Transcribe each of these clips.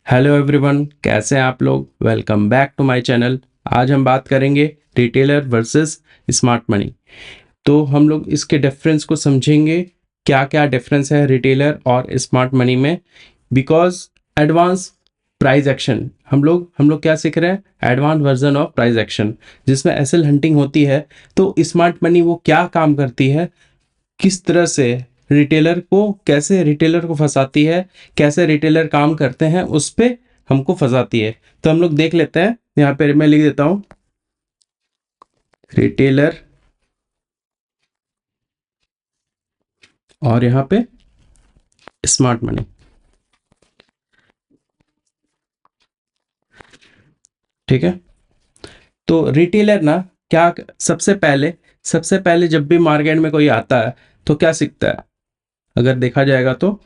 Hello everyone, कैसे हैं आप लोग। Welcome back to my channel. आज हम बात करेंगे रिटेलर वर्सेस स्मार्ट मनी। तो हम लोग इसके डिफरेंस को समझेंगे, क्या क्या डिफरेंस है रिटेलर और स्मार्ट मनी में। बिकॉज एडवांस प्राइस एक्शन, हम लोग क्या सीख रहे हैं, advance version of price action, जिसमें एसएल हंटिंग होती है। तो स्मार्ट मनी वो क्या काम करती है, किस तरह से रिटेलर को, कैसे रिटेलर को फंसाती है, कैसे रिटेलर काम करते हैं, उस पे हमको फंसाती है। तो हम लोग देख लेते हैं। यहाँ पे मैं लिख देता हूं, रिटेलर और यहाँ पे स्मार्ट मनी। ठीक है। तो रिटेलर ना क्या, सबसे पहले जब भी मार्केट में कोई आता है तो क्या सीखता है, अगर देखा जाएगा तो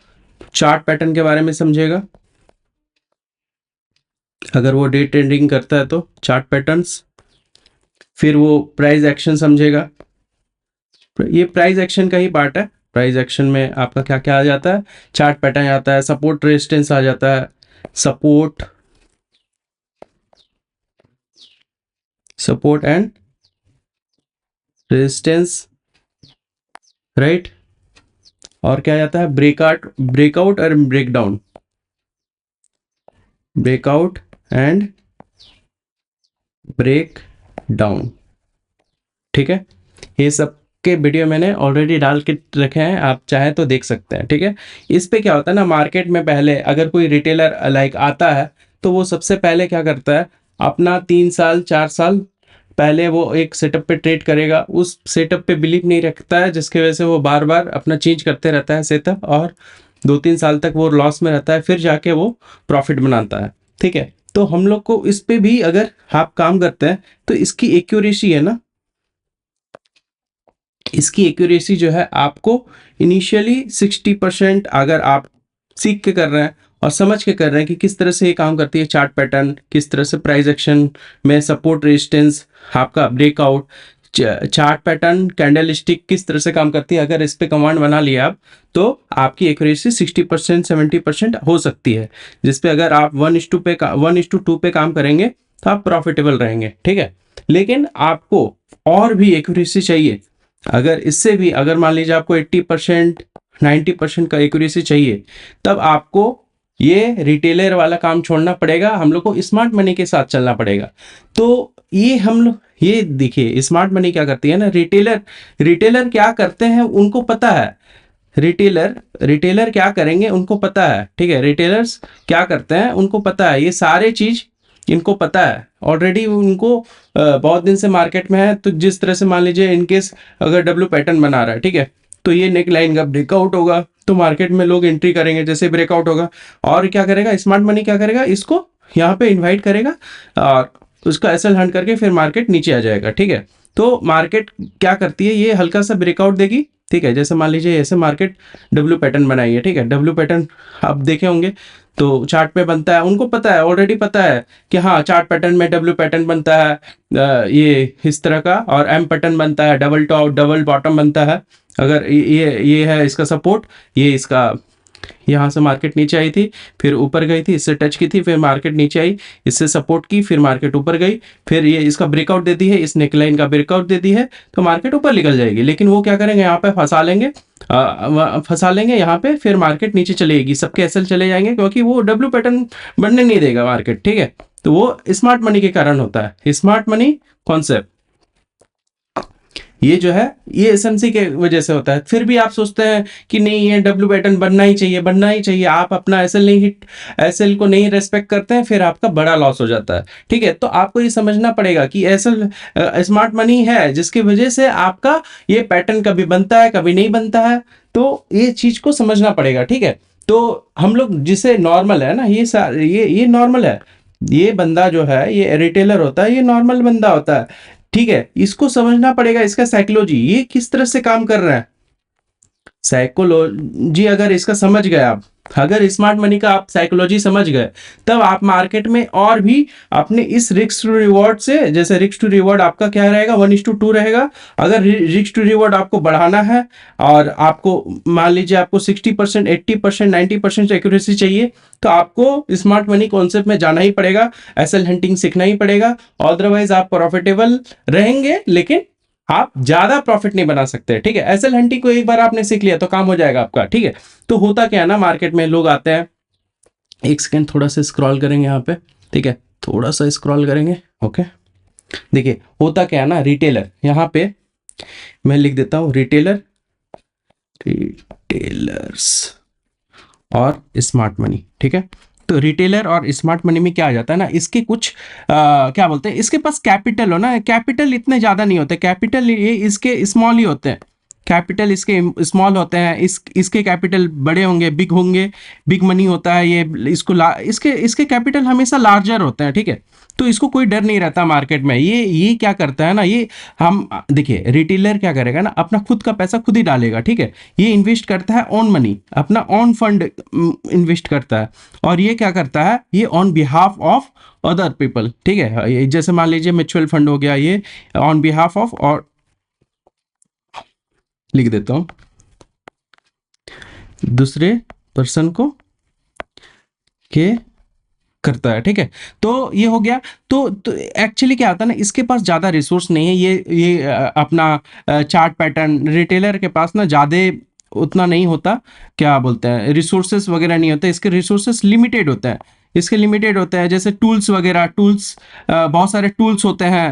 चार्ट पैटर्न के बारे में समझेगा। अगर वो डे ट्रेडिंग करता है तो चार्ट पैटर्न्स, फिर वो प्राइस एक्शन समझेगा। ये प्राइस एक्शन का ही पार्ट है। प्राइस एक्शन में आपका क्या क्या आ जाता है, चार्ट पैटर्न आता है, सपोर्ट रेजिस्टेंस आ जाता है, support support and resistance, right. और क्या आता है, ब्रेकआउट और breakdown, breakout and break down. ठीक है। ये सब के वीडियो मैंने ऑलरेडी डाल के रखे हैं, आप चाहे तो देख सकते हैं। ठीक है। इस पे क्या होता है ना, मार्केट में पहले अगर कोई रिटेलर लाइक आता है तो वो सबसे पहले क्या करता है, अपना 3 साल 4 साल पहले वो एक सेटअप पे ट्रेड करेगा, उस सेटअप पे बिलीव नहीं रखता है, जिसकी वजह से वो बार बार अपना चेंज करते रहता है सेटअप, और 2-3 साल तक वो लॉस में रहता है, फिर जाके वो प्रॉफिट बनाता है। ठीक है। तो हम लोग को इस पे भी अगर आप काम करते हैं तो इसकी एक्यूरेसी है ना, इसकी एक्यूरेसी जो है आपको इनिशियली 60%, अगर आप सीख के कर रहे हैं और समझ के कर रहे हैं कि किस तरह से ये काम करती है, चार्ट पैटर्न किस तरह से, प्राइस एक्शन में सपोर्ट रेजिस्टेंस, आपका breakout, chart pattern candle stick किस तरह से काम करती है, अगर इस पे कमांड बना लिया आप तो आपकी एक्यूरेसी 60% 70% हो सकती है, जिसपे अगर आप 1:2 पे काम करेंगे तो आप प्रॉफिटेबल रहेंगे। ठीक है। लेकिन आपको और भी एक्यूरेसी चाहिए। अगर इससे भी, अगर मान लीजिए आपको 80% 90% का एक्यूरेसी चाहिए, तब आपको ये रिटेलर वाला काम छोड़ना पड़ेगा, हम लोग को स्मार्ट मनी के साथ चलना पड़ेगा। तो ये हम लोग, ये देखिए स्मार्ट मनी क्या करती है ना, रिटेलर रिटेलर क्या करते हैं उनको पता है। रिटेलर रिटेलर क्या करेंगे उनको पता है। ठीक है। रिटेलर्स क्या करते हैं उनको पता है, ये सारे चीज इनको पता है ऑलरेडी। उनको बहुत दिन से मार्केट में है, तो जिस तरह से मान लीजिए इनकेस अगर डब्ल्यू पैटर्न बना रहा है, ठीक है, तो ये नेक लाइन का ब्रेकआउट होगा तो मार्केट में लोग एंट्री करेंगे जैसे ब्रेकआउट होगा। और क्या करेगा स्मार्ट मनी, क्या करेगा, इसको यहाँ पे इन्वाइट करेगा और उसका एसएल हंट करके फिर मार्केट नीचे आ जाएगा। ठीक है। तो मार्केट क्या करती है, ये हल्का सा ब्रेकआउट देगी। ठीक है। जैसे मान लीजिए ऐसे मार्केट डब्ल्यू पैटर्न बनाई है, ठीक है, डब्ल्यू पैटर्न आप देखे होंगे तो चार्ट पे बनता है, उनको पता है, ऑलरेडी पता है कि हाँ चार्ट पैटर्न में डब्ल्यू पैटर्न बनता है, ये इस तरह का, और एम पैटर्न बनता है, डबल टॉप डबल बॉटम बनता है। अगर ये है इसका सपोर्ट, ये इसका, यहाँ से मार्केट नीचे आई थी, फिर ऊपर गई थी, इससे टच की थी, फिर मार्केट नीचे आई, इससे सपोर्ट की, फिर मार्केट ऊपर गई, फिर ये इसका ब्रेकआउट देती है, इस नेकलाइन का ब्रेकआउट देती है, तो मार्केट ऊपर निकल जाएगी। लेकिन वो क्या करेंगे, यहाँ पे फंसा लेंगे यहाँ पे, फिर मार्केट नीचे चलेगी, सबके एसएल चले जाएंगे, क्योंकि वो डब्ल्यू पैटर्न बनने नहीं देगा मार्केट। ठीक है। तो वो स्मार्ट मनी के कारण होता है, स्मार्ट मनी कॉन्सेप्ट ये जो है, ये एसएमसी के वजह से होता है। फिर भी आप सोचते हैं कि नहीं ये डब्ल्यू पैटर्न बनना ही चाहिए, बनना ही चाहिए, आप अपना एसएल नहीं हिट, एसएल को नहीं रेस्पेक्ट करते हैं, फिर आपका बड़ा लॉस हो जाता है। ठीक है। तो आपको ये समझना पड़ेगा कि एसएल स्मार्ट मनी है जिसकी वजह से आपका ये पैटर्न कभी बनता है कभी नहीं बनता है, तो ये चीज को समझना पड़ेगा। ठीक है। तो हम लोग जिसे नॉर्मल है ना, ये नॉर्मल है, ये बंदा जो है ये रिटेलर होता है, ये नॉर्मल बंदा होता है। ठीक है। इसको समझना पड़ेगा, इसका साइकोलॉजी ये किस तरह से काम कर रहा है, साइकोलॉजी अगर इसका समझ गए आप, अगर स्मार्ट मनी का आप साइकोलॉजी समझ गए, तब आप मार्केट में और भी अपने इस रिस्क टू रिवॉर्ड से, जैसे रिस्क टू रिवॉर्ड आपका क्या रहेगा, 1:2 रहेगा। अगर रिस्क टू रिवॉर्ड आपको बढ़ाना है और आपको मान लीजिए आपको 60%, 80%, 90% एक्यूरेसी चाहिए, तो आपको स्मार्ट मनी कॉन्सेप्ट में जाना ही पड़ेगा, एसएल हंटिंग सीखना ही पड़ेगा। अदरवाइज आप प्रॉफिटेबल रहेंगे, लेकिन आप ज्यादा प्रॉफिट नहीं बना सकते। ठीक है, एसएल हंटिंग को एक बार आपने सीख लिया तो काम हो जाएगा आपका। ठीक है, तो होता क्या है ना, मार्केट में लोग आते हैं, एक सेकेंड थोड़ा सा स्क्रॉल करेंगे यहाँ पे। ठीक है, थोड़ा सा स्क्रॉल करेंगे। ओके, देखिए होता क्या है ना, रिटेलर, यहाँ पे मैं लिख देता हूँ रिटेलर, रिटेलर्स और स्मार्ट मनी। ठीक है, तो रिटेलर और स्मार्ट मनी में क्या आ जाता है ना, इसके कुछ क्या बोलते हैं, इसके पास कैपिटल हो ना, कैपिटल इतने ज़्यादा नहीं होते, कैपिटल ये इसके स्मॉल ही होते हैं, कैपिटल इसके स्मॉल होते हैं, इसके कैपिटल बड़े होंगे, बिग होंगे, बिग मनी होता है ये, इसके इसके कैपिटल हमेशा लार्जर होते हैं। ठीक है, तो इसको कोई डर नहीं रहता मार्केट में। ये क्या करता है ना, ये हम देखिए रिटेलर क्या करेगा ना, अपना खुद का पैसा खुद ही डालेगा। ठीक है, ये इन्वेस्ट करता है ऑन मनी, अपना ऑन फंड इन्वेस्ट करता है, और ये क्या करता है, ये on behalf of other people. ठीक है, जैसे मान लीजिए म्यूचुअल फंड हो गया, ये ऑन बिहाफ ऑफ, और लिख देता हूं दूसरे पर्सन को के करता है। ठीक है, तो ये हो गया। तो एक्चुअली क्या होता है ना, इसके पास ज़्यादा रिसोर्स नहीं है, ये अपना चार्ट पैटर्न, रिटेलर के पास ना ज़्यादा उतना नहीं होता, क्या बोलते हैं, रिसोर्सेस वगैरह नहीं होते, इसके रिसोर्सेस लिमिटेड होते हैं, इसके लिमिटेड होते हैं। जैसे टूल्स वगैरह, टूल्स बहुत सारे टूल्स होते हैं,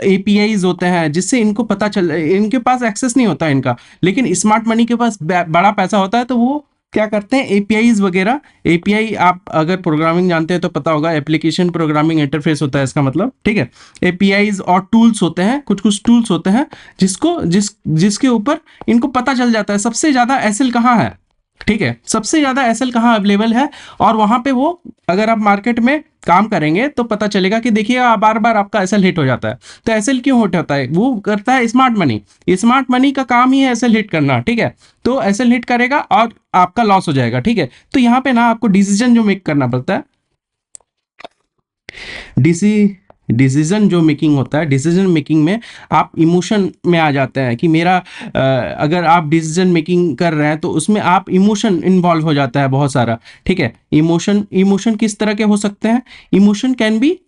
एपीआईज होते हैं, जिससे इनको पता चल, इनके पास एक्सेस नहीं होता इनका। लेकिन स्मार्ट मनी के पास बड़ा पैसा होता है, तो वो क्या करते हैं, एपीआईज वगैरह, एपीआई आप अगर प्रोग्रामिंग जानते हैं तो पता होगा, एप्लीकेशन प्रोग्रामिंग इंटरफेस होता है इसका मतलब। ठीक है, एपीआईज और टूल्स होते हैं, कुछ कुछ टूल्स होते हैं जिसके ऊपर इनको पता चल जाता है सबसे ज़्यादा एसएल कहाँ है। ठीक है, सबसे ज़्यादा एसएल कहाँ अवेलेबल है, और वहाँ पे वो, अगर आप मार्केट में काम करेंगे तो पता चलेगा कि देखिए बार बार आपका एसएल हिट हो जाता है। तो एसएल क्यों हिट होता है, वो करता है स्मार्ट मनी, स्मार्ट मनी का काम ही है एसएल हिट करना। ठीक है, तो एसएल हिट करेगा और आपका लॉस हो जाएगा। ठीक है, तो यहाँ पे ना आपको डिसीजन जो मेक करना पड़ता है, डिसीजन जो मेकिंग होता है, डिसीजन मेकिंग में आप इमोशन में आ जाते हैं कि मेरा अगर आप डिसीजन मेकिंग कर रहे हैं तो उसमें आप इमोशन इन्वॉल्व हो जाता है बहुत सारा। ठीक है, इमोशन किस तरह के हो सकते हैं, इमोशन कैन बी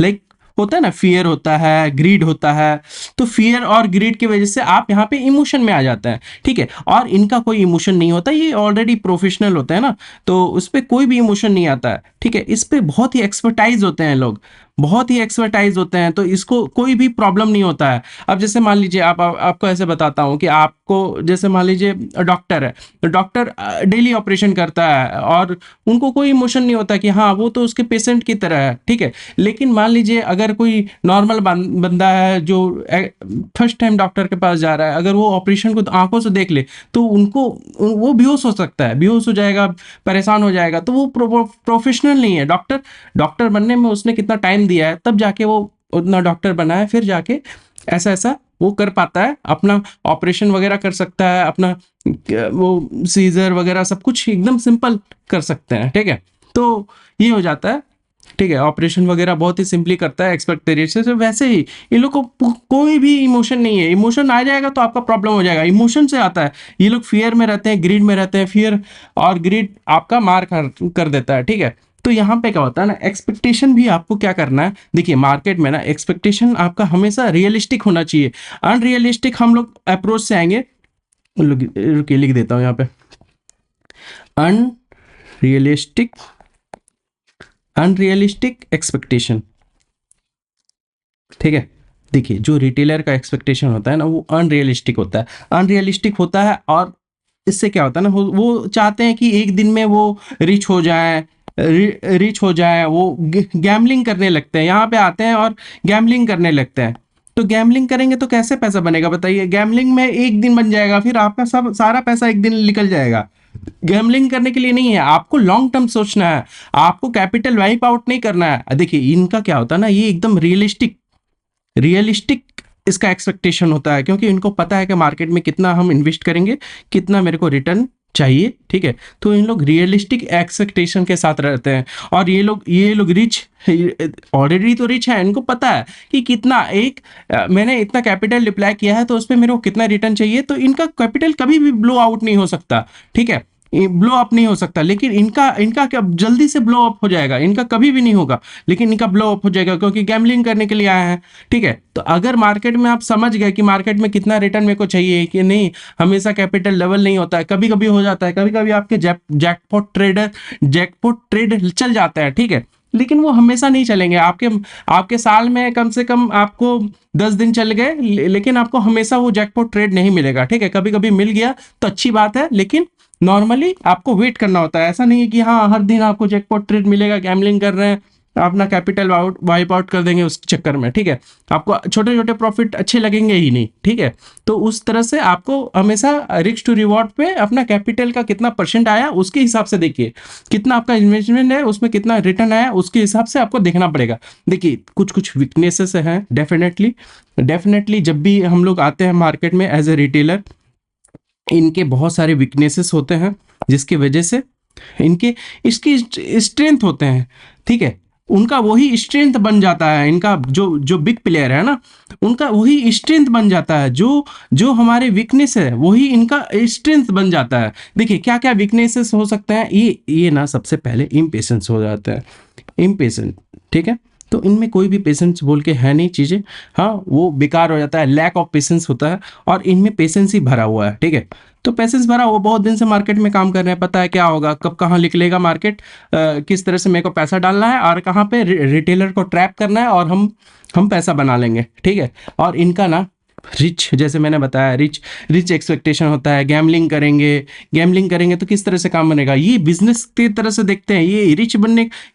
लाइक, होता है ना, फियर होता है, ग्रीड होता है, तो फियर और ग्रीड की वजह से आप यहाँ पे इमोशन में आ जाते हैं। ठीक है, और इनका कोई इमोशन नहीं होता, ये ऑलरेडी प्रोफेशनल होते हैं ना, तो उस पर कोई भी इमोशन नहीं आता है। ठीक है, इस पे बहुत ही एक्सपर्टाइज होते हैं लोग, बहुत ही एक्सपर्टाइज होते हैं, तो इसको कोई भी प्रॉब्लम नहीं होता है। अब जैसे मान लीजिए आपको ऐसे बताता हूँ कि आपको, जैसे मान लीजिए डॉक्टर है, तो डॉक्टर डेली ऑपरेशन करता है और उनको कोई इमोशन नहीं होता कि हाँ वो तो उसके पेशेंट की तरह है। ठीक है, लेकिन मान लीजिए अगर कोई नॉर्मल बंदा है जो फर्स्ट टाइम डॉक्टर के पास जा रहा है, अगर वो ऑपरेशन को आंखों से देख ले तो वो बेहोश हो सकता है, बेहोश हो जाएगा, परेशान हो जाएगा, तो वो प्रोफेशनल नहीं है। डॉक्टर बनने में उसने कितना टाइम दिया है, तब जाके वो उतना डॉक्टर बना है, फिर जाके ऐसा ऐसा वो कर पाता है, अपना ऑपरेशन वगैरह कर सकता है, अपना वो सीजर वगैरह सब कुछ एकदम सिंपल कर सकते हैं। ठीक है, तो ये हो जाता है। ठीक है, ऑपरेशन वगैरह बहुत ही सिंपली करता है एक्सपेक्ट तरीके से। वैसे ही इन लोग को कोई भी इमोशन नहीं है, इमोशन आ जाएगा तो आपका प्रॉब्लम हो जाएगा, इमोशन से आता है। ये लोग फियर में रहते हैं, ग्रीड में रहते हैं, फियर और ग्रीड आपका मार कर देता है। ठीक है, तो यहाँ पे क्या होता है ना, एक्सपेक्टेशन भी आपको क्या करना है, देखिए मार्केट में ना एक्सपेक्टेशन आपका हमेशा रियलिस्टिक होना चाहिए। अनरियलिस्टिक हम लोग अप्रोच से आएंगे, रुकिए लिख देता हूँ यहाँ पे, अनरियलिस्टिक एक्सपेक्टेशन। ठीक है, देखिए जो रिटेलर का एक्सपेक्टेशन होता है ना, वो अनरियलिस्टिक होता है, और इससे क्या होता है ना, वो चाहते हैं कि एक दिन में वो रिच हो जाए, वो गैम्बलिंग करने लगते हैं, यहाँ पे आते हैं और गैम्बलिंग करने लगते हैं। तो गैम्बलिंग करेंगे तो कैसे पैसा बनेगा बताइए, गैम्बलिंग में एक दिन बन जाएगा, फिर आपका सब सारा पैसा एक दिन निकल जाएगा। गैम्बलिंग करने के लिए नहीं है, आपको लॉन्ग टर्म सोचना है, आपको कैपिटल वाइप आउट नहीं करना है। देखिए इनका क्या होता है ना, ये एकदम रियलिस्टिक इसका एक्सपेक्टेशन होता है, क्योंकि इनको पता है कि मार्केट में कितना हम इन्वेस्ट करेंगे, कितना मेरे को रिटर्न चाहिए, ठीक है। तो इन लोग रियलिस्टिक एक्सपेक्टेशन के साथ रहते हैं, और ये लोग रिच ऑलरेडी तो रिच है, इनको पता है कि कितना मैंने इतना कैपिटल डिप्लॉय किया है तो उस पर मेरे को कितना रिटर्न चाहिए, तो इनका कैपिटल कभी भी ब्लो आउट नहीं हो सकता, ठीक है, ब्लो अप नहीं हो सकता। लेकिन इनका इनका क्या जल्दी से ब्लो अप हो जाएगा, इनका कभी भी नहीं होगा, लेकिन इनका ब्लो अप हो जाएगा क्योंकि गैम्बलिंग करने के लिए आया है, ठीक है। तो अगर मार्केट में आप समझ गए कि मार्केट में कितना रिटर्न मेरे को चाहिए कि नहीं, हमेशा कैपिटल लेवल नहीं होता है, कभी कभी हो जाता है, कभी कभी आपके जैकपॉट ट्रेड चल जाता है, ठीक है, लेकिन वो हमेशा नहीं चलेंगे। आपके साल में कम से कम आपको 10 दिन चल गए, लेकिन आपको हमेशा वो जैकपॉट ट्रेड नहीं मिलेगा, ठीक है। कभी कभी मिल गया तो अच्छी बात है, लेकिन नॉर्मली आपको वेट करना होता है। ऐसा नहीं है कि हाँ हर दिन आपको जैकपॉट ट्रेड मिलेगा, गैम्बलिंग कर रहे हैं, अपना कैपिटल वाइप आउट कर देंगे उस चक्कर में, ठीक है। आपको छोटे छोटे प्रॉफिट अच्छे लगेंगे ही नहीं, ठीक है। तो उस तरह से आपको हमेशा रिस्क टू रिवॉर्ड पे अपना कैपिटल का कितना परसेंट आया उसके हिसाब से देखिए, कितना आपका इन्वेस्टमेंट है उसमें कितना रिटर्न आया उसके हिसाब से आपको देखना पड़ेगा। देखिए कुछ कुछ वीकनेसेस हैं, डेफिनेटली जब भी हम लोग आते हैं मार्केट में एज ए रिटेलर, इनके बहुत सारे वीकनेसेस होते हैं, जिसकी वजह से इसकी स्ट्रेंथ होते हैं, ठीक है। उनका वही स्ट्रेंथ बन जाता है, इनका जो बिग प्लेयर है ना, उनका वही स्ट्रेंथ बन जाता है, जो हमारे वीकनेस है वही इनका स्ट्रेंथ बन जाता है। देखिए क्या क्या वीकनेसेस हो सकते हैं, ये ना सबसे पहले इम्पेशेंस हो जाता है, इम्पेशेंट, ठीक है। तो इनमें कोई भी पेशेंस बोल के है नहीं चीज़ें, हाँ वो बेकार हो जाता है, लैक ऑफ पेशेंस होता है, और इनमें पेशेंस ही भरा हुआ है, ठीक है। तो पेशेंस भरा, वो बहुत दिन से मार्केट में काम कर रहे हैं, पता है क्या होगा, कब कहाँ निकलेगा मार्केट, किस तरह से मेरे को पैसा डालना है, और कहाँ पे रिटेलर को ट्रैप करना है, और हम पैसा बना लेंगे, ठीक है। और इनका ना रिच, जैसे मैंने बताया, रिच एक्सपेक्टेशन होता है। गैम्बलिंग करेंगे तो किस तरह से काम बनेगा, ये बिजनेस की तरह से देखते हैं, ये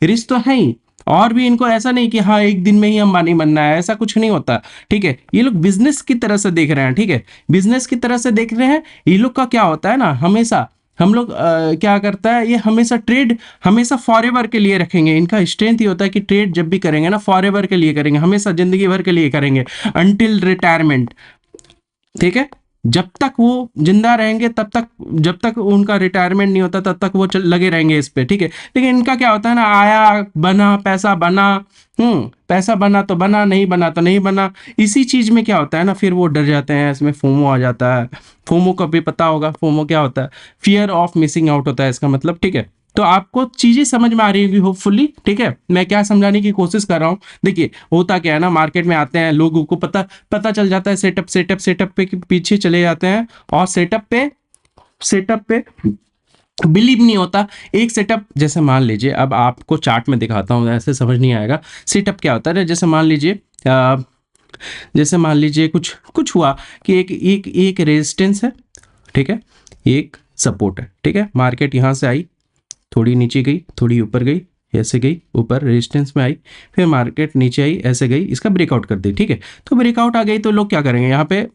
रिच तो है ही, और भी इनको ऐसा नहीं कि हाँ एक दिन में ही अंबानी बनना है, ऐसा कुछ नहीं होता, ठीक है। ये लोग बिजनेस की तरह से देख रहे हैं, ठीक है, बिजनेस की तरह से देख रहे हैं। ये लोग का क्या होता है ना, हमेशा हम लोग क्या करता है, ये हमेशा फॉरएवर के लिए रखेंगे। इनका स्ट्रेंथ ये होता है कि ट्रेड जब भी करेंगे ना, फॉरएवर के लिए करेंगे, हमेशा जिंदगी भर के लिए करेंगे, अंटिल रिटायरमेंट, ठीक है। जब तक वो जिंदा रहेंगे तब तक, जब तक उनका रिटायरमेंट नहीं होता तब तक वो लगे रहेंगे इस पे, ठीक है। लेकिन इनका क्या होता है ना, आया बना पैसा बना, पैसा बना तो बना, नहीं बना तो नहीं बना। इसी चीज में क्या होता है ना, फिर वो डर जाते हैं, इसमें फोमो आ जाता है। फोमो का भी पता होगा, फोमो क्या होता है, फियर ऑफ मिसिंग आउट होता है इसका मतलब, ठीक है। तो आपको चीजें समझ में आ रही होगी होपफुली, ठीक है, मैं क्या समझाने की कोशिश कर रहा हूँ। देखिए होता क्या है ना, मार्केट में आते हैं, लोगों को पता चल जाता है, सेटअप पे के पीछे चले जाते हैं, और सेटअप पे बिलीव नहीं होता। एक सेटअप, जैसे मान लीजिए, अब आपको चार्ट में दिखाता हूँ, ऐसे समझ नहीं आएगा। सेटअप क्या होता है, जैसे मान लीजिए कुछ हुआ कि एक रेजिस्टेंस है, ठीक है, एक सपोर्ट है, ठीक है। मार्केट यहाँ से आई, थोड़ी नीचे गई, थोड़ी ऊपर गई, ऐसे गई, ऊपर रेजिस्टेंस में आई, फिर मार्केट नीचे आई, ऐसे गई, इसका ब्रेकआउट कर दी, ठीक है। तो ब्रेकआउट आ गई तो लोग क्या करेंगे, यहाँ पे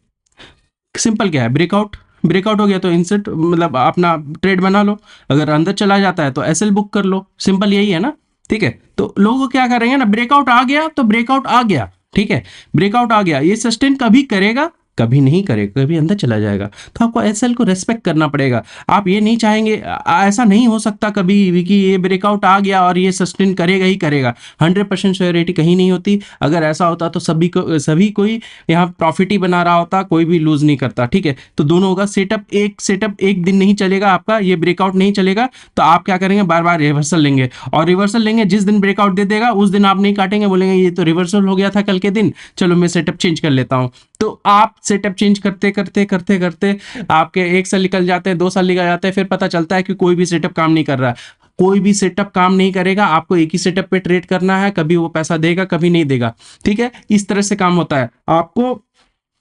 सिंपल क्या है, ब्रेकआउट हो गया तो इंसर्ट, मतलब अपना ट्रेड बना लो, अगर अंदर चला जाता है तो एसएल बुक कर लो, सिंपल यही है ना, ठीक है। तो लोग क्या करेंगे ना, ब्रेकआउट आ गया तो ब्रेकआउट आ गया, ठीक है, ब्रेकआउट आ गया, ये सस्टेन कभी करेगा, कभी नहीं करेगा, कभी अंदर चला जाएगा। तो आपको एसएल को रेस्पेक्ट करना पड़ेगा। आप ये नहीं चाहेंगे, ऐसा नहीं हो सकता कभी भी कि ये ब्रेकआउट आ गया और ये सस्टेन करेगा ही करेगा, 100% श्योरिटी कहीं नहीं होती। अगर ऐसा होता तो सभी कोई यहाँ प्रॉफिट ही बना रहा होता, कोई भी लूज नहीं करता, ठीक है। तो दोनों होगा, सेटअप एक दिन नहीं चलेगा आपका, ये ब्रेकआउट नहीं चलेगा, तो आप क्या करेंगे, बार बार रिवर्सल लेंगे, और रिवर्सल लेंगे, जिस दिन ब्रेकआउट दे देगा उस दिन आप नहीं काटेंगे, बोलेंगे ये तो रिवर्सल हो गया था कल के दिन, चलो मैं सेटअप चेंज कर लेता हूँ। तो आप सेटअप चेंज करते करते आपके 1 साल निकल जाते हैं, 2 साल निकल जाते हैं, फिर पता चलता है कि कोई भी सेटअप काम नहीं कर रहा है। कोई भी सेटअप काम नहीं करेगा, आपको एक ही सेटअप पे ट्रेड करना है, कभी वो पैसा देगा कभी नहीं देगा, ठीक है। इस तरह से काम होता है, आपको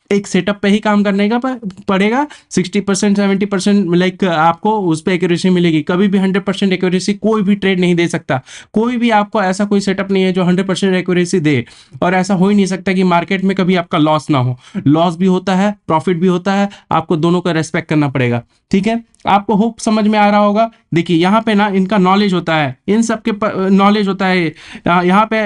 एक सेटअप पे ही काम करने का पड़ेगा। 60% 70% लाइक आपको उस पर एक्यूरेसी मिलेगी, कभी भी 100% एक्यूरेसी कोई भी ट्रेड नहीं दे सकता। कोई भी आपको ऐसा कोई सेटअप नहीं है जो 100% एक्यूरेसी दे, और ऐसा हो ही नहीं सकता कि मार्केट में कभी आपका लॉस ना हो। लॉस भी होता है, प्रॉफिट भी होता है, आपको दोनों का रेस्पेक्ट करना पड़ेगा, ठीक है। आपको होप समझ में आ रहा होगा। देखिए यहाँ पे ना इनका नॉलेज होता है, इन सब के नॉलेज होता है। यहाँ पे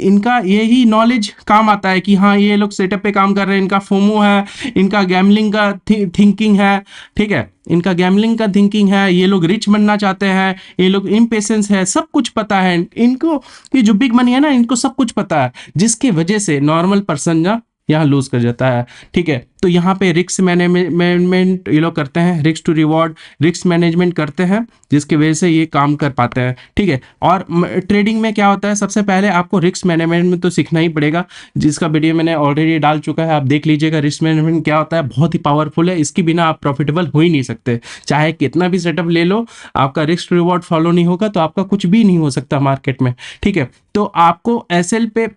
इनका यही नॉलेज काम आता है कि हाँ ये लोग सेटअप पे काम कर रहे हैं, इनका फोमो है, इनका गैमलिंग का थिंकिंग है, ठीक है, इनका गैमलिंग का थिंकिंग है, ये लोग रिच बनना चाहते हैं, ये लोग इम्पेशेंस है, सब कुछ पता है इनको। ये जो बिग मनी है ना, इनको सब कुछ पता है, जिसकी वजह से नॉर्मल पर्सन ना यहाँ लूज कर जाता है, ठीक है। तो यहाँ पे रिस्क मैनेजमेंट ये लोग करते हैं, risk to reward, risk management करते हैं, जिसकी वजह से ये काम कर पाते हैं, ठीक है। और ट्रेडिंग में क्या होता है, सबसे पहले आपको रिस्क मैनेजमेंट तो सीखना ही पड़ेगा, जिसका वीडियो मैंने ऑलरेडी डाल चुका है, आप देख लीजिएगा। रिस्क मैनेजमेंट क्या होता है, बहुत ही पावरफुल है, इसके बिना आप प्रॉफिटेबल हो ही नहीं सकते। चाहे कितना भी सेटअप ले लो, आपका रिस्क रिवॉर्ड फॉलो नहीं होगा तो आपका कुछ भी नहीं हो सकता मार्केट में, ठीक है। तो आपको एसएल पे,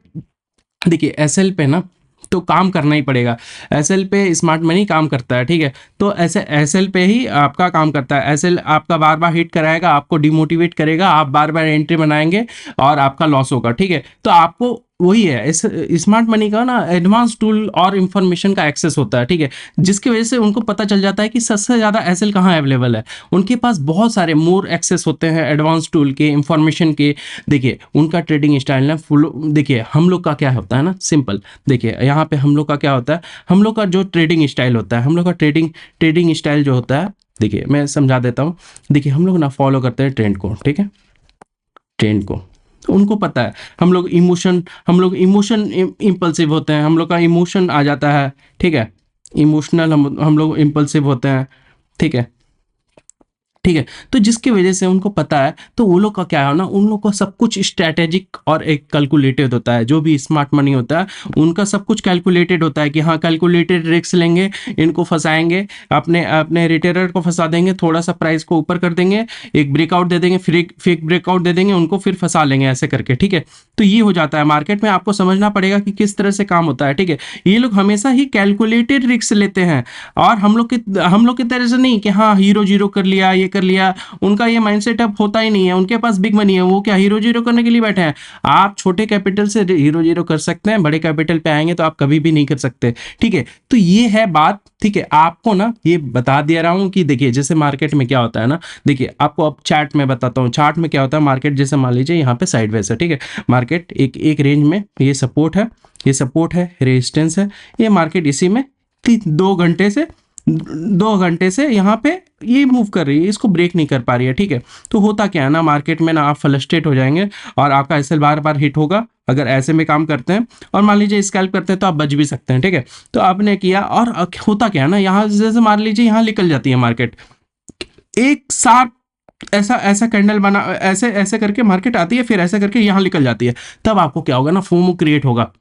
देखिए एसएल पे ना तो काम करना ही पड़ेगा। एसएल पे स्मार्ट मनी काम करता है, ठीक है। तो ऐसे एसएल पे ही आपका काम करता है। एसएल आपका बार बार हिट कराएगा, आपको डिमोटिवेट करेगा, आप बार बार एंट्री बनाएंगे और आपका लॉस होगा, ठीक है। तो आपको वही है, इस स्मार्ट मनी का ना एडवांस टूल और इंफॉर्मेशन का एक्सेस होता है, ठीक है, जिसकी वजह से उनको पता चल जाता है कि सबसे ज़्यादा एसएल कहाँ अवेलेबल है। उनके पास बहुत सारे मोर एक्सेस होते हैं एडवांस टूल के, इंफॉर्मेशन के। देखिए उनका ट्रेडिंग स्टाइल ना फुल, देखिए हम लोग का क्या होता है ना, सिंपल। देखिए यहाँ पे हम लोग का क्या होता है, हम लोग का जो ट्रेडिंग स्टाइल होता है, हम लोग का ट्रेडिंग स्टाइल जो होता है, देखिए मैं समझा देता हूँ। देखिए हम लोग ना फॉलो करते हैं ट्रेंड को, ठीक है, ट्रेंड को। उनको पता है हम लोग इमोशन इम्पल्सिव होते हैं, हम लोग का इमोशन आ जाता है, ठीक है, इमोशनल हम लोग इम्पल्सिव होते हैं, ठीक है, ठीक है। तो जिसकी वजह से उनको पता है, तो वो लोग का क्या है ना, उन लोग को सब कुछ स्ट्रैटेजिक और एक कैलकुलेटेड होता है। जो भी स्मार्ट मनी होता है उनका सब कुछ कैलकुलेटेड होता है कि हाँ कैलकुलेटेड रिस्क लेंगे, इनको फंसाएंगे, अपने अपने रिटेलर को फंसा देंगे, थोड़ा सा प्राइस को ऊपर कर देंगे, एक ब्रेकआउट दे देंगे, फिर एक फेक ब्रेकआउट दे देंगे, उनको फिर फंसा लेंगे ऐसे करके, ठीक है। तो ये हो जाता है मार्केट में। आपको समझना पड़ेगा कि किस तरह से काम होता है, ठीक है। ये लोग हमेशा ही कैलकुलेटेड रिस्क लेते हैं, और हम लोग की तरह से नहीं कि हाँ हीरो जीरो कर लिया, ये कर लिया। उनका ये माइंडसेट अब होता ही नहीं है। उनके पास बिग मनी है, वो क्या हीरो जीरो करने के लिए बैठे हैं। आप छोटे कैपिटल से हीरो जीरो कर सकते हैं, बड़े कैपिटल पे आएंगे तो आप कभी भी नहीं कर सकते, ठीक है। तो ये है बात, ठीक है। आपको ना ये बता दे रहा हूं कि देखिए जैसे मार्केट में क्या होता है ना, देखिए आपको अब चार्ट में बताता हूँ। चार्ट में क्या होता है, मार्केट जैसे मान लीजिए यहाँ पे साइडवेज है, ठीक है। मार्केट एक रेंज में, ये सपोर्ट है, ये सपोर्ट है, रेजिस्टेंस है, ये मार्केट इसी में 2 घंटे से यहाँ पे ये मूव कर रही है, इसको ब्रेक नहीं कर पा रही है, ठीक है। तो होता क्या है ना, मार्केट में ना आप फ्लस्ट्रेट हो जाएंगे और आपका एसएल बार बार हिट होगा अगर ऐसे में काम करते हैं। और मान लीजिए स्कैल्प करते हैं तो आप बच भी सकते हैं, ठीक है। तो आपने किया, और होता क्या है ना, यहाँ जैसे मान लीजिए यहाँ निकल जाती है मार्केट, एक साथ ऐसा ऐसा कैंडल बना, ऐसे ऐसे करके मार्केट आती है, फिर ऐसे करके यहाँ निकल जाती है। तब आपको क्या होगा ना, फोमो क्रिएट होगा।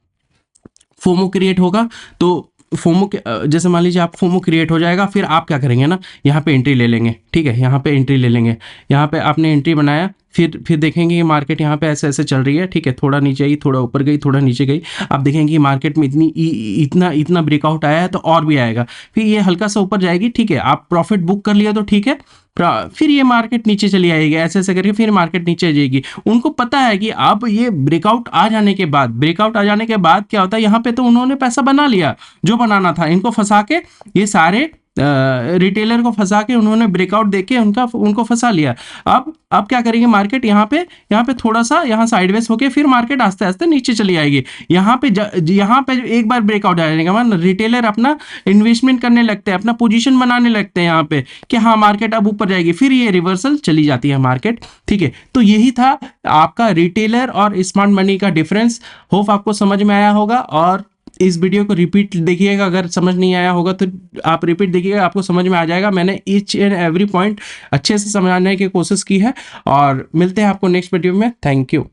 फोमो क्रिएट होगा तो फोमो जैसे मान लीजिए आप फोमो क्रिएट हो जाएगा, फिर आप क्या करेंगे ना, यहाँ पे एंट्री ले लेंगे, ठीक है। यहाँ पे एंट्री ले लेंगे, यहाँ पे आपने एंट्री बनाया, फिर देखेंगे कि मार्केट यहाँ पे ऐसे ऐसे चल रही है, ठीक है। थोड़ा नीचे आई, थोड़ा ऊपर गई, थोड़ा नीचे गई। आप देखेंगे कि मार्केट में इतना इतना ब्रेकआउट आया है, तो और भी आएगा, फिर ये हल्का सा ऊपर जाएगी, ठीक है। आप प्रॉफिट बुक कर लिया तो ठीक है, फिर ये मार्केट नीचे चली आएगी, ऐसे ऐसे करके फिर मार्केट नीचे आ जाएगी। उनको पता है कि अब ये ब्रेकआउट आ जाने के बाद क्या होता है, यहाँ पे तो उन्होंने पैसा बना लिया जो बनाना था। इनको फंसा के, ये सारे रिटेलर को फंसा के उन्होंने ब्रेकआउट देके उनको फंसा लिया। अब क्या करेंगे, मार्केट यहाँ पे थोड़ा सा यहाँ साइडवेज होके फिर मार्केट आस्ते आस्ते नीचे चली आएगी। यहाँ पे एक बार ब्रेकआउट आ जाने के बाद रिटेलर अपना इन्वेस्टमेंट करने लगते हैं, अपना पोजीशन बनाने लगते हैं यहाँ पे कि हाँ मार्केट अब ऊपर जाएगी, फिर ये रिवर्सल चली जाती है मार्केट, ठीक है। तो यही था आपका रिटेलर और स्मार्ट मनी का डिफरेंस। होप आपको समझ में आया होगा, और इस वीडियो को रिपीट देखिएगा, अगर समझ नहीं आया होगा तो आप रिपीट देखिएगा, आपको समझ में आ जाएगा। मैंने ईच एंड एवरी पॉइंट अच्छे से समझाने की कोशिश की है, और मिलते हैं आपको नेक्स्ट वीडियो में। Thank you.